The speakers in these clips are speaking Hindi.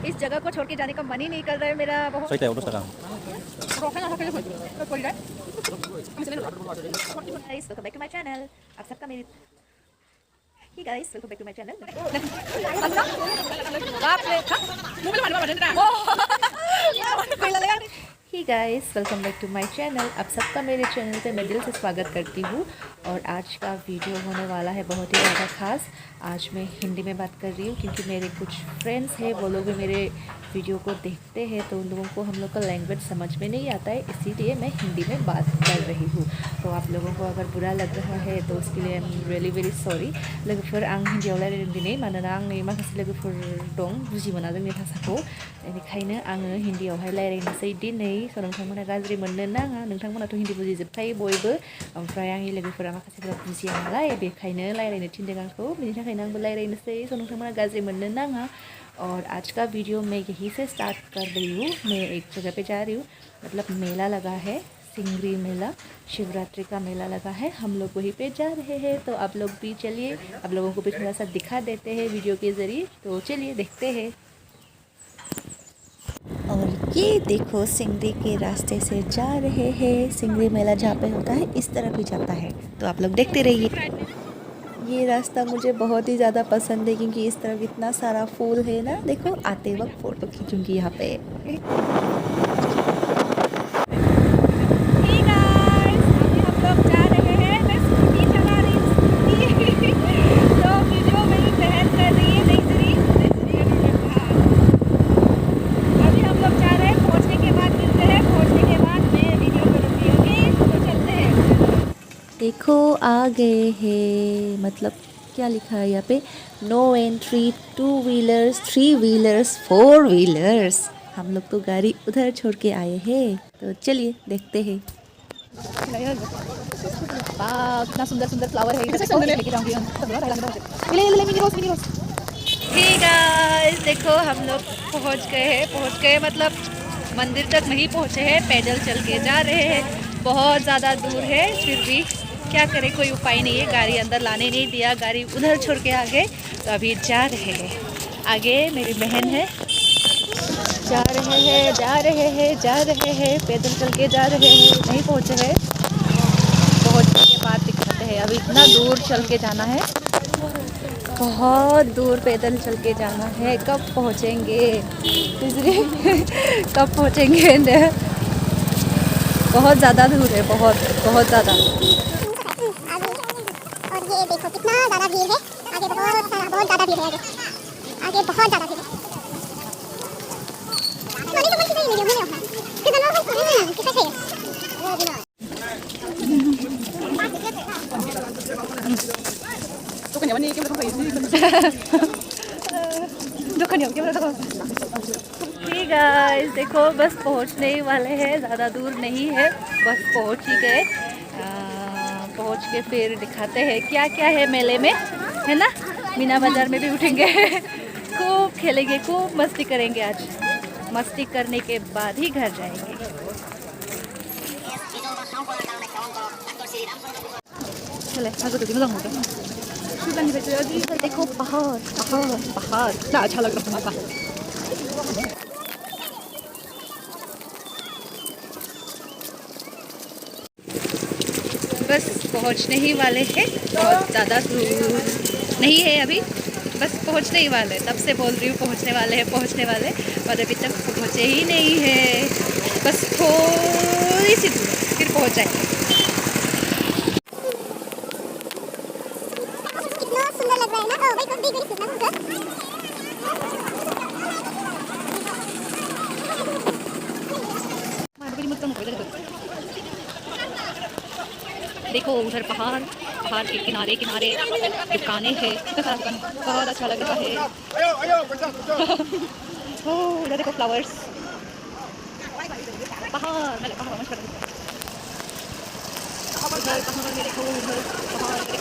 इस जगह को छोड़ के जाने का मन ही नहीं कर रहा है मेरा बहुत। Guys welcome back to my channel. आप सबका मेरी guys welcome back to my channel. Hi guys welcome back to my channel. आप सबका मेरे चैनल पे मैं दिल से स्वागत करती हूँ। और आज का वीडियो होने वाला है बहुत ही ज़्यादा ख़ास। आज मैं हिंदी में बात कर रही हूँ क्योंकि मेरे कुछ फ्रेंड्स हैं, वो लोग भी मेरे वीडियो को देखते हैं, तो उन लोगों को हम लोग का लैंग्वेज समझ में नहीं आता है, इसीलिए मैं हिंदी में बात कर रही हूँ। तो आप लोगों को अगर बुरा लग रहा है तो उसके लिए I am really very sorry. लोगोफोर आं हिंदीयाव रायलायदों दिनै, मानोना आंनि माखासे लोगोफोर दं बुजि मोना जोंनि भाषाखौ, बेनिखायनो आङो हिंदीयावहाय रायलायनोसै दिनै। स' नोंथांमोना गाज्रि मोननो नाङा, नोंथांमोनाथ' हिंदी बुजिजोबखायो बयबो, ओमफ्राय आंनि लोगोफोरा माखासेफोरा बुजिया नालाय, बेखायनो रायलायनो थिनदों आंखौ, बेनि थाखायनो आंबो रायलायनोसै। स' नोंथांमोना गाज्रि मोननो नाङा। और आज का वीडियो मैं यहीं से स्टार्ट कर रही हूँ। मैं एक जगह पे जा रही हूँ, मतलब मेला लगा है, सिंगरी मेला, शिवरात्रि का मेला लगा है, हम लोग वहीं पे जा रहे हैं। तो आप लोग भी चलिए, आप लोगों को भी थोड़ा सा दिखा देते हैं वीडियो के ज़रिए, तो चलिए देखते हैं। और ये देखो सिंगरी के रास्ते से जा रहे हैं। सिंगरी मेला जहाँ पे होता है इस तरफ ही जाता है, तो आप लोग देखते रहिए। ये रास्ता मुझे बहुत ही ज़्यादा पसंद है क्योंकि इस तरफ इतना सारा फूल है ना। देखो आते वक्त फ़ोटो खींचूंगी यहाँ पे। देखो आ गए हैं, मतलब क्या लिखा है यहाँ पे, no entry 2 wheelers 3 wheelers 4 wheelers. हम लोग तो गाड़ी उधर छोड़ के आए हैं, तो चलिए देखते हैं। कितना सुंदर सुंदर फ्लावर है, लेके जाऊंगी हम। हे गाइस देखो हम लोग पहुंच गए मतलब मंदिर तक नहीं पहुंचे हैं, पैदल चल के जा रहे हैं। बहुत ज़्यादा दूर है, फिर भी क्या करें, कोई उपाय नहीं है, गाड़ी अंदर लाने नहीं दिया, गाड़ी उधर छोड़ के आ गए। तो अभी जा रहे हैं, आगे मेरी बहन है, जा रहे हैं, पैदल चल के जा रहे हैं, नहीं पहुँचे हैं। पहुँचने के बाद दिखाते हैं। अभी इतना दूर चल के जाना है, बहुत दूर पैदल चल के जाना है। कब पहुँचेंगे कब पहुँचेंगे? बहुत ज़्यादा दूर है, बहुत ज़्यादा। और ये देखो कितना ज़्यादा भीड़ है, आगे बहुत ज़्यादा भीड़ है, आगे बहुत ज़्यादा भीड़ है। गाइस देखो बस पहुंचने ही वाले हैं, ज़्यादा दूर नहीं है, बस पहुंच ही गए। पहुंच के फिर दिखाते हैं क्या क्या है मेले में, है ना। मीना बाजार में भी उठेंगे खूब खेलेंगे, खूब मस्ती करेंगे। आज मस्ती करने के बाद ही घर जाएंगे। चले देखो पहाड़ कितना अच्छा लग रहा है। बस पहुंचने ही वाले हैं, बहुत ज़्यादा दूर नहीं है अभी, बस पहुंचने ही वाले। तब से बोल रही हूँ पहुंचने वाले, और अभी तक पहुंचे ही नहीं है। बस थोड़ी सी दूर फिर पहुंच जाएंगे। कितना सुंदर लग रहा है ना। भाई कब देख देखो उधर पहाड़ के किनारे दुकानें हैं, बहुत अच्छा लग रहा है। उधर देखो फ्लावर्स, पहाड़ देखो,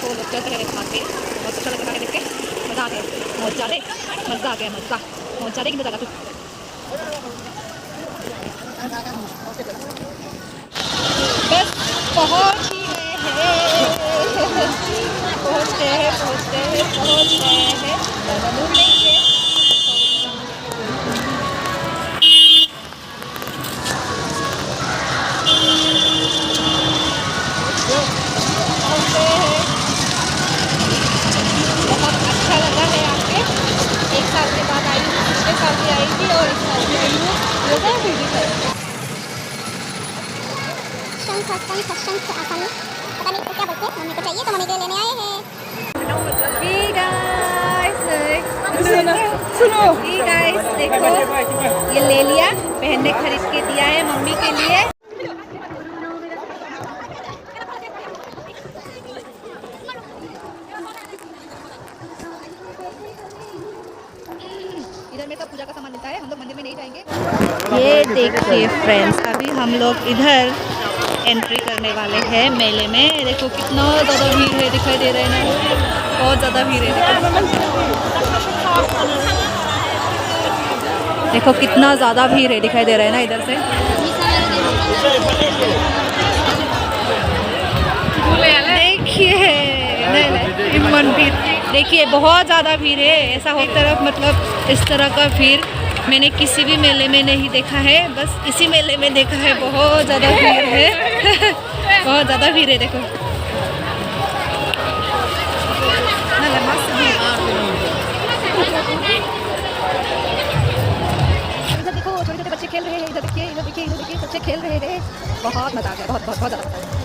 लोग चल रहे हैं वहाँ पे, बहुत अच्छा लग रहा है देख के। मज़ा आ गया, मज़ा आ गया कि मज़ा आ गया। बस पहुँच ही गए हैं, पहुँच गए हैं, ज़्यादा दूर नहीं है। फर्स्ट टाइम आसानी पता नहीं क्या बोलते हैं, मम्मी को चाहिए तो मम्मी के लिए लेने आए हैं। Hey guys, सुनो hey guys, देखो ये ले लिया, बहन ने खरीद के दिया है मम्मी के लिए। इधर में सब पूजा का सामान मिलता है, हम लोग मंदिर में नहीं जाएंगे। ये देखिए फ्रेंड्स, अभी हम लोग इधर एंट्री करने वाले हैं मेले में। देखो कितना ज़्यादा भीड़ है, दिखाई दे रहा है ना, बहुत ज़्यादा भीड़ है। देखो कितना ज़्यादा भीड़ है, दिखाई दे रहा है ना इधर से। देखिए मंदिर, देखिए बहुत ज़्यादा भीड़ है। ऐसा हो तरफ मतलब इस तरह का भीड़ मैंने किसी भी मेले में नहीं देखा है, बस इसी मेले में देखा है। बहुत ज़्यादा भीड़ है बहुत ज़्यादा भीड़ है। देखो इधर देखो छोटे छोटे बच्चे खेल रहे हैं। इधर देखिए, इधर देखिए, इधर देखिए, बच्चे खेल रहे हैं। बहुत मज़ा आ गया, बहुत बहुत बहुत ज़्यादा।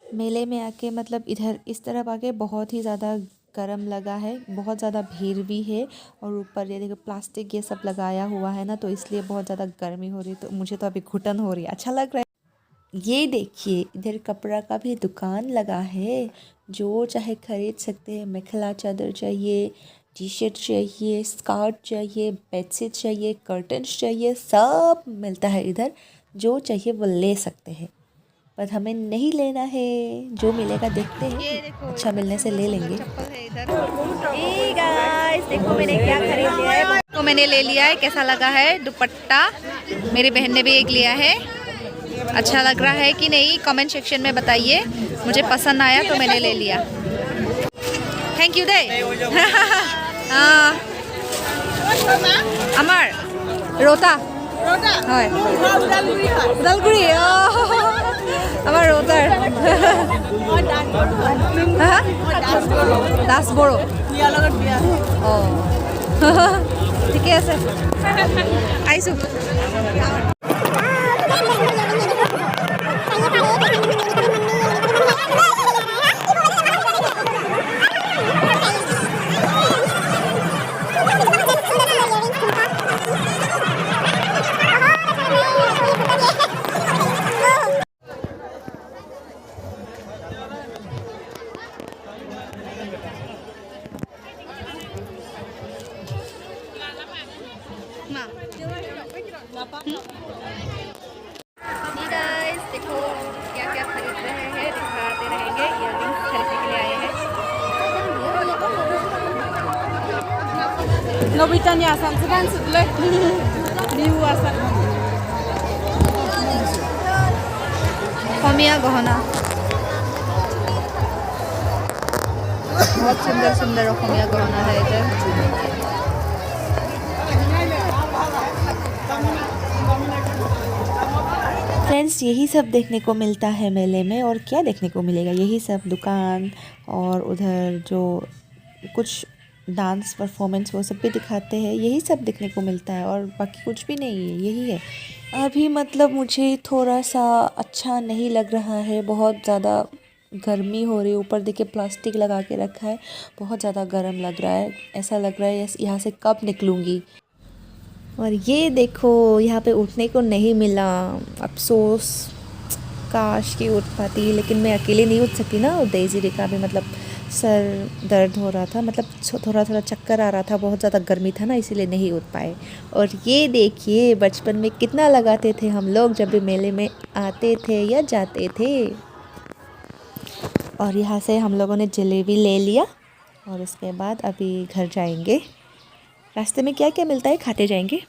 मेले में आके मतलब इधर इस तरफ आके बहुत ही ज़्यादा गर्म लगा है, बहुत ज़्यादा भीड़ भी है। और ऊपर ये देखो प्लास्टिक ये सब लगाया हुआ है ना, तो इसलिए बहुत ज़्यादा गर्मी हो रही है। तो मुझे तो अभी घुटन हो रही है, अच्छा लग रहा है। ये देखिए इधर कपड़ा का भी दुकान लगा है, जो चाहे खरीद सकते हैं। मेखला चादर चाहिए, टी शर्ट चाहिए, स्कर्ट चाहिए, बेडशीट चाहिए, कर्टन्स चाहिए, सब मिलता है इधर। जो चाहिए वो ले सकते हैं, पर हमें नहीं लेना है। जो मिलेगा देखते हैं, अच्छा मिलने से ले लेंगे। Hey guys, देखो मैंने क्या खरीद लिया है। तो मैंने ले लिया है, कैसा लगा है दुपट्टा। मेरी बहन ने भी एक लिया है, अच्छा लग रहा है कि नहीं कमेंट सेक्शन में बताइए। मुझे पसंद आया तो मैंने ले लिया। Thank you they. हाँ আমার रोता হয় ওদালগুৰি আমার रोतार দাস বড়ো অঁ ঠিকে আছে আহিছোঁ। गाइस देखो क्या क्या खरीद रहे हैं, दिखाते रहेंगे। इयररिंग्स खरीदने के लिए आए हैं। Nobitanya asan segan sedle biu asan कमिया गहना बहुत सुंदर सुंदर कमिया गहना है इधर। फ्रेंड्स यही सब देखने को मिलता है मेले में, और क्या देखने को मिलेगा, यही सब दुकान। और उधर जो कुछ डांस परफॉर्मेंस वो सब भी दिखाते हैं, यही सब देखने को मिलता है, और बाकी कुछ भी नहीं है, यही है। अभी मतलब मुझे थोड़ा सा अच्छा नहीं लग रहा है, बहुत ज़्यादा गर्मी हो रही है। ऊपर देखिए प्लास्टिक लगा के रखा है, बहुत ज़्यादा गर्म लग रहा है। ऐसा लग रहा है यहाँ से कब निकलूँगी। और ये देखो यहाँ पे उठने को नहीं मिला, अफसोस, काश की उठ पाती, लेकिन मैं अकेले नहीं उठ सकती ना। और डेज़ी का भी मतलब सर दर्द हो रहा था, मतलब थोड़ा थोड़ा चक्कर आ रहा था, बहुत ज़्यादा गर्मी था ना, इसीलिए नहीं उठ पाए। और ये देखिए बचपन में कितना लगाते थे हम लोग जब भी मेले में आते थे या जाते थे। और यहाँ से हम लोगों ने जलेबी ले लिया, और उसके बाद अभी घर जाएंगे। रास्ते में क्या क्या मिलता है खाते जाएंगे।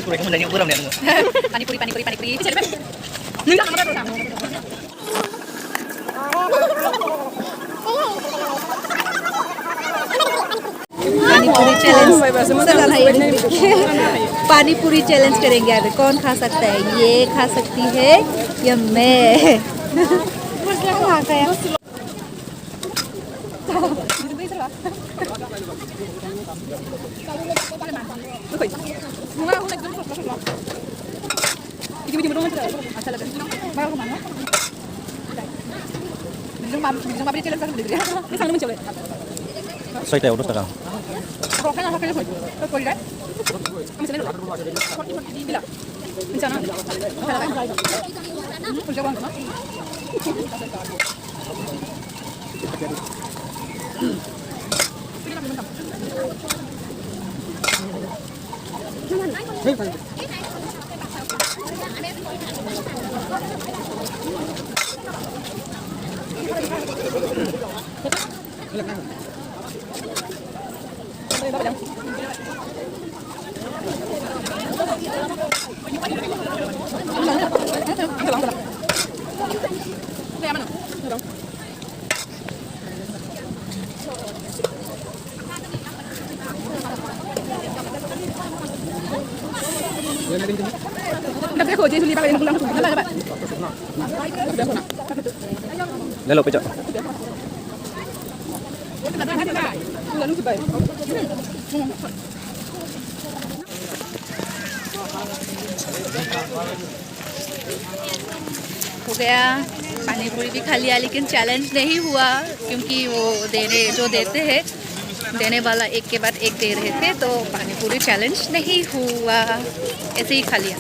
पूरी को नहीं पूरा नहीं पानी पूरी पानी पूरी चैलेंज करेंगे अभी। कौन खा सकता है? ये खा सकती है या मैं? खा गया। Saya udah setengah. ले लो पेचा हो गया। पानी पूरी भी खा लिया, लेकिन चैलेंज नहीं हुआ क्योंकि वो देते हैं, देने वाला एक के बाद एक दे रहे थे, तो पानी पूरी चैलेंज नहीं हुआ, ऐसे ही खा लिया।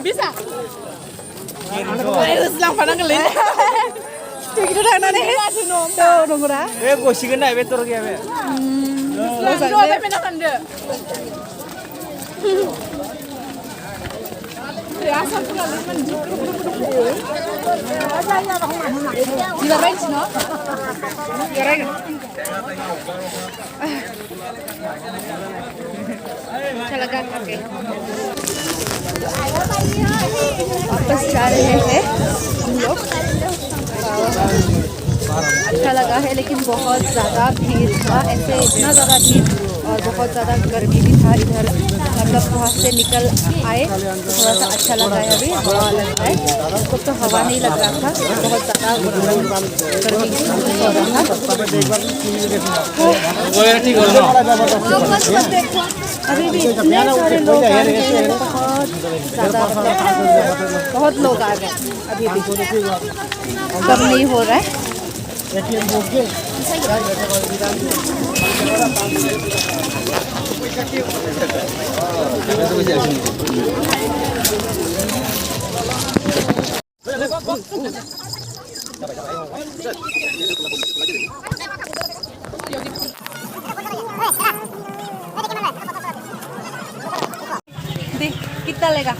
Bisa? Ayo selang padang kelin. Kita dah nak ni. Tahu dong ora? gosipin naik betul lagi ya. Dua tapi nak anda. Ya asal pula lepas Di range no? Di range. अच्छा लगा खाके। वापस जा रहे हैं हम लोग। अच्छा लगा है, लेकिन बहुत ज़्यादा भीड़ था, ऐसे इतना ज़्यादा भीड़ और बहुत ज़्यादा गर्मी भी था इधर। मतलब वहाँ से निकल आए तो थोड़ा सा अच्छा लगा है। अभी हवा लग रहा है, उसको तो हवा नहीं लग रहा था, बहुत ज़्यादा गर्मी हो रहा था। अभी भी इतने सारे लोग आ रहे हैं, बहुत ज़्यादा, बहुत लोग आ गए। अभी भी कम नहीं हो रहा है। कितना लेगा?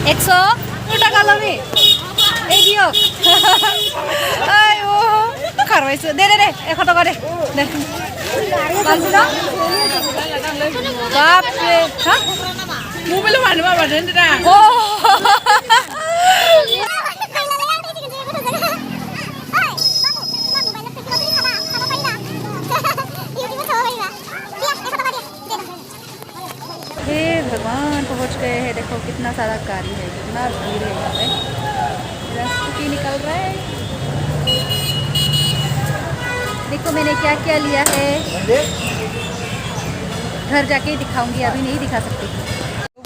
100 টাকা লবি এই দিও আই ও খারবাইছো দে দে দে 100 টাকা দে দে 500 টাকা বাপ রে হ্যাঁ Mu belum ada apa dan dah. ও हे भगवान, पहुंच गए हैं। देखो कितना सारा गाड़ी है, कितना भीड़ है यहाँ पे। रास्ते निकल रहा है। देखो मैंने क्या क्या लिया है, घर जाके दिखाऊंगी, अभी नहीं दिखा सकती।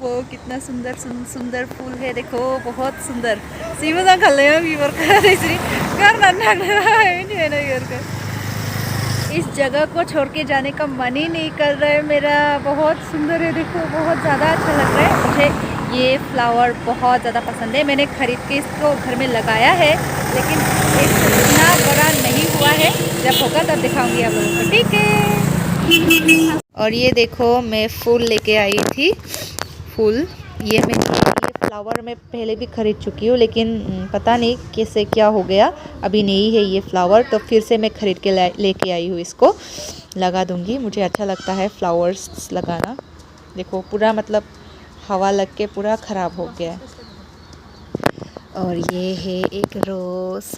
वो कितना सुंदर सुंदर फूल है, देखो बहुत सुंदर। सीमा खा ले इस जगह को छोड़ के जाने का मन ही नहीं कर रहा है मेरा। बहुत सुंदर है, देखो बहुत ज़्यादा अच्छा लग रहा है। मुझे ये फ्लावर बहुत ज़्यादा पसंद है। मैंने ख़रीद के इसको घर में लगाया है, लेकिन इतना बड़ा नहीं हुआ है। जब होगा तब दिखाऊंगी आप लोगों को, ठीक है। और ये देखो मैं फूल लेके आई थी। फूल ये फ्लावर फ्लावर मैं पहले भी ख़रीद चुकी हूँ, लेकिन पता नहीं कैसे क्या हो गया, अभी नहीं है ये फ्लावर, तो फिर से मैं ख़रीद के लेके आई हूँ। इसको लगा दूँगी, मुझे अच्छा लगता है फ्लावर्स लगाना। देखो पूरा मतलब हवा लग के पूरा ख़राब हो गया है। और ये है एक रोज़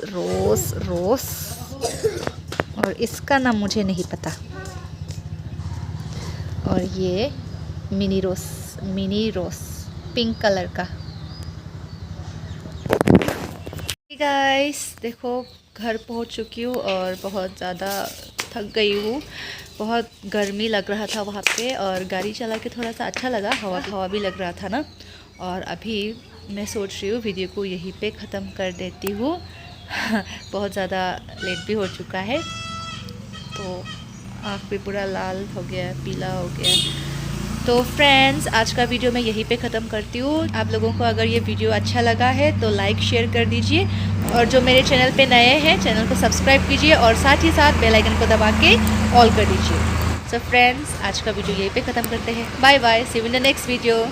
और इसका नाम मुझे नहीं पता। और ये मिनी रोज़ पिंक कलर का। गाइस देखो घर पहुंच चुकी हूँ और बहुत ज़्यादा थक गई हूँ। बहुत गर्मी लग रहा था वहाँ पे, और गाड़ी चला के थोड़ा सा अच्छा लगा, हवा भी लग रहा था ना। और अभी मैं सोच रही हूँ वीडियो को यहीं पे ख़त्म कर देती हूँ। बहुत ज़्यादा लेट भी हो चुका है, तो आँख भी पूरा लाल हो गया, पीला हो गया। तो फ्रेंड्स आज का वीडियो मैं यहीं पे ख़त्म करती हूँ। आप लोगों को अगर ये वीडियो अच्छा लगा है तो लाइक शेयर कर दीजिए, और जो मेरे चैनल पे नए हैं चैनल को सब्सक्राइब कीजिए, और साथ ही साथ बेल आइकन को दबा के ऑल कर दीजिए। सो फ्रेंड्स आज का वीडियो यहीं पे ख़त्म करते हैं। Bye bye, see you in the next video.